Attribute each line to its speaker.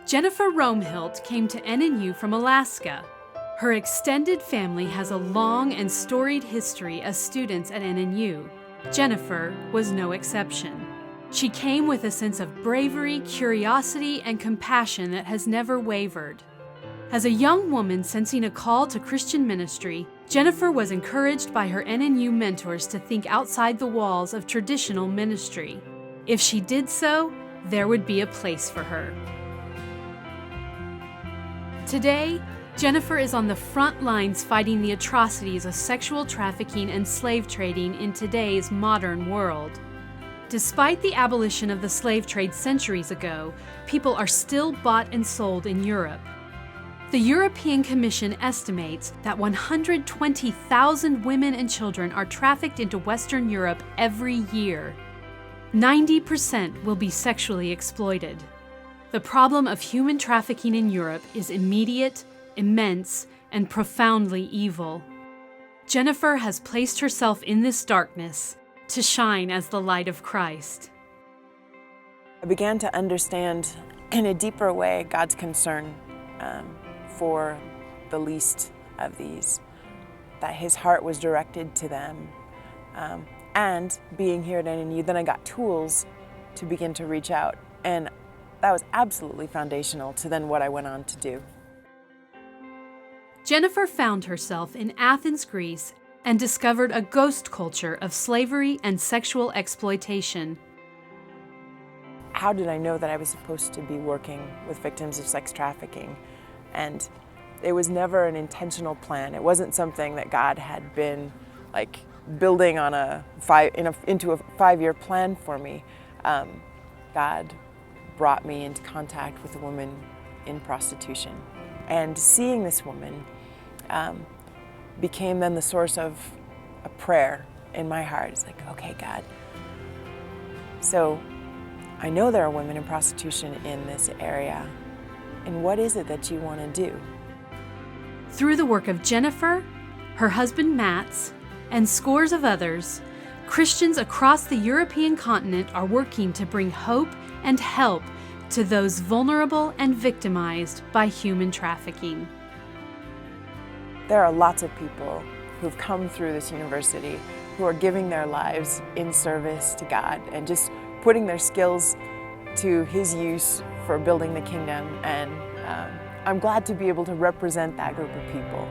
Speaker 1: Jennifer Romehilt came to NNU from Alaska. Her extended family has a long and storied history as students at NNU. Jennifer was no exception. She came with a sense of bravery, curiosity, and compassion that has never wavered. As a young woman sensing a call to Christian ministry, Jennifer was encouraged by her NNU mentors to think outside the walls of traditional ministry. If she did so, there would be a place for her. Today, Jennifer is on the front lines fighting the atrocities of sexual trafficking and slave trading in today's modern world. Despite the abolition of the slave trade centuries ago, people are still bought and sold in Europe. The European Commission estimates that 120,000 women and children are trafficked into Western Europe every year. 90% will be sexually exploited. The problem of human trafficking in Europe is immediate, immense, and profoundly evil. Jennifer has placed herself in this darkness to shine as the light of Christ.
Speaker 2: I began to understand in a deeper way God's concern for the least of these, that His heart was directed to them. And being here at NNU, then I got tools to begin to reach out. And that was absolutely foundational to then what I went on to do.
Speaker 1: Jennifer found herself in Athens, Greece, and discovered a ghost culture of slavery and sexual exploitation.
Speaker 2: How did I know that I was supposed to be working with victims of sex trafficking? And it was never an intentional plan. It wasn't something that God had been like building on into a 5-year plan for me. God brought me into contact with a woman in prostitution. And seeing this woman became then the source of a prayer in my heart. It's like, okay, God, so I know there are women in prostitution in this area, and what is it that you want to do?
Speaker 1: Through the work of Jennifer, her husband Mats, and scores of others, Christians across the European continent are working to bring hope and help to those vulnerable and victimized by human trafficking.
Speaker 2: There are lots of people who've come through this university who are giving their lives in service to God and just putting their skills to His use for building the kingdom. And I'm glad to be able to represent that group of people.